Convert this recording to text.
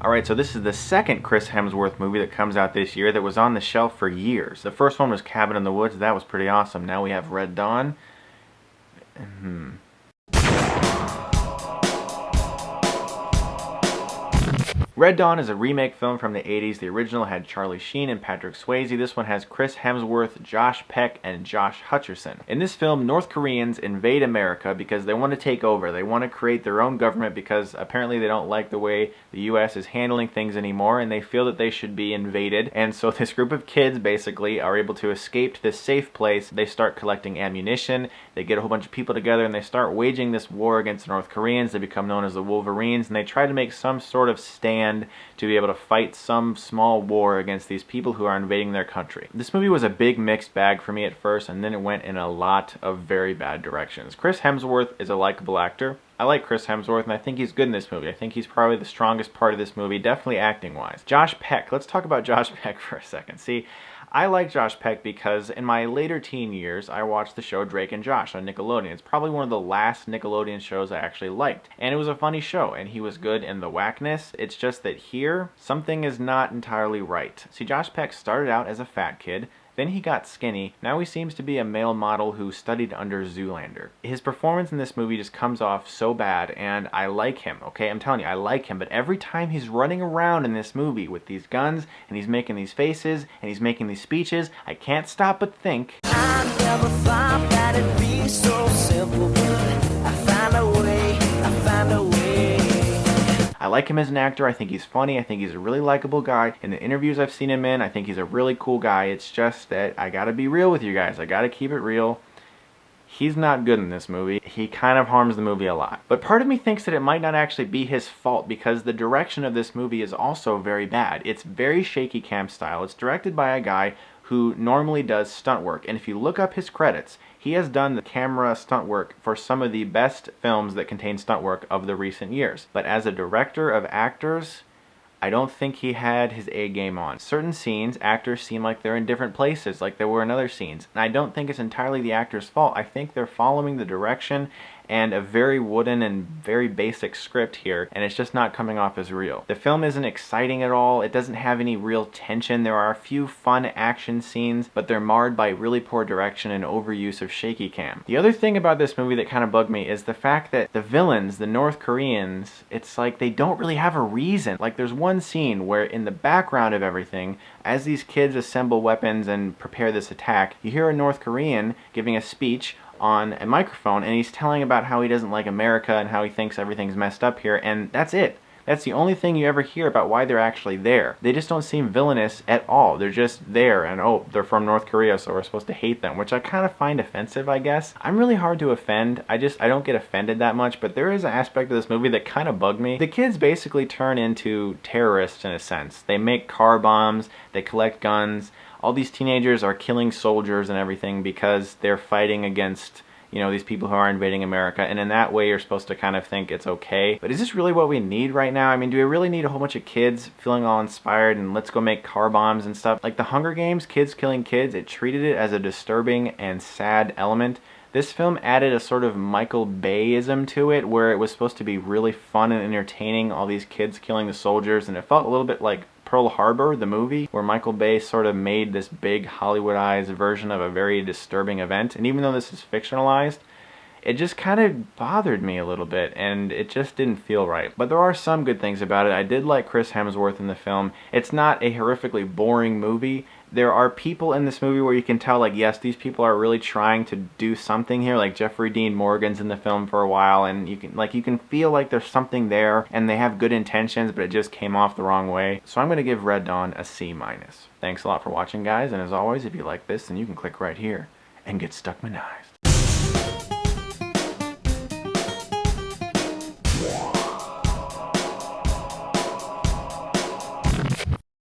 Alright, so this is the second Chris Hemsworth movie that comes out this year that was on the shelf for years. The first one was Cabin in the Woods. That was pretty awesome. Now we have Red Dawn. Red Dawn is a remake film from the 80s. The original had Charlie Sheen and Patrick Swayze. This one has Chris Hemsworth, Josh Peck, and Josh Hutcherson. In this film, North Koreans invade America because they want to take over. They want to create their own government because apparently they don't like the way the US is handling things anymore, and they feel that they should be invaded. And so this group of kids basically are able to escape to this safe place. They start collecting ammunition. They get a whole bunch of people together and they start waging this war against the North Koreans. They become known as the Wolverines, and they try to make some sort of stand to be able to fight some small war against these people who are invading their country. This movie was a big mixed bag for me at first, and then it went in a lot of very bad directions. Chris Hemsworth is a likable actor. I like Chris Hemsworth, and I think he's good in this movie. I think he's probably the strongest part of this movie, definitely acting-wise. Josh Peck. Let's talk about Josh Peck for a second. See, I like Josh Peck because in my later teen years, I watched the show Drake and Josh on Nickelodeon. It's probably one of the last Nickelodeon shows I actually liked. And it was a funny show, and he was good in the whackness. It's just that here, something is not entirely right. See, Josh Peck started out as a fat kid, then he got skinny. Now he seems to be a male model who studied under Zoolander. His performance in this movie just comes off so bad, and I like him, okay? I'm telling you, I like him, but every time he's running around in this movie with these guns, and he's making these faces, and he's making these speeches, I can't stop but think, I never thought that it'd be so simple, but I found a way, I found a way. I like him as an actor. I think he's funny. I think he's a really likable guy. In the interviews I've seen him in, I think he's a really cool guy. It's just that I gotta be real with you guys. I gotta keep it real. He's not good in this movie. He kind of harms the movie a lot. But part of me thinks that it might not actually be his fault because the direction of this movie is also very bad. It's very shaky cam style. It's directed by a guy who normally does stunt work. And if you look up his credits, he has done the camera stunt work for some of the best films that contain stunt work of the recent years. But as a director of actors, I don't think he had his A game on. Certain scenes, actors seem like they're in different places, like they were in other scenes. And I don't think it's entirely the actor's fault. I think they're following the direction and a very wooden and very basic script here, and it's just not coming off as real. The film isn't exciting at all. It doesn't have any real tension. There are a few fun action scenes, but they're marred by really poor direction and overuse of shaky cam. The other thing about this movie that kind of bugged me is the fact that the villains, the North Koreans, it's like they don't really have a reason. Like there's one scene where in the background of everything, as these kids assemble weapons and prepare this attack, you hear a North Korean giving a speech on a microphone, and he's telling about how he doesn't like America and how he thinks everything's messed up here, and that's it. That's the only thing you ever hear about why they're actually there. They just don't seem villainous at all. They're just there, and oh, they're from North Korea, so we're supposed to hate them, which I kind of find offensive, I guess. I'm really hard to offend. I don't get offended that much, but there is an aspect of this movie that kind of bugged me. The kids basically turn into terrorists in a sense. They make car bombs, they collect guns. All these teenagers are killing soldiers and everything because they're fighting against, you know, these people who are invading America, and in that way you're supposed to kind of think it's okay. But is this really what we need right now? I mean, do we really need a whole bunch of kids feeling all inspired and let's go make car bombs and stuff? Like the Hunger Games, kids killing kids, it treated it as a disturbing and sad element. This film added a sort of Michael Bay-ism to it, where it was supposed to be really fun and entertaining, all these kids killing the soldiers, and it felt a little bit like Pearl Harbor, the movie, where Michael Bay sort of made this big Hollywoodized version of a very disturbing event. And even though this is fictionalized, it just kind of bothered me a little bit, and it just didn't feel right. But there are some good things about it. I did like Chris Hemsworth in the film. It's not a horrifically boring movie. There are people in this movie where you can tell, like, yes, these people are really trying to do something here. Like Jeffrey Dean Morgan's in the film for a while, and you can feel like there's something there, and they have good intentions, but it just came off the wrong way. So I'm gonna give Red Dawn a C-. Thanks a lot for watching, guys, and as always, if you like this, then you can click right here and get Stuckmanized.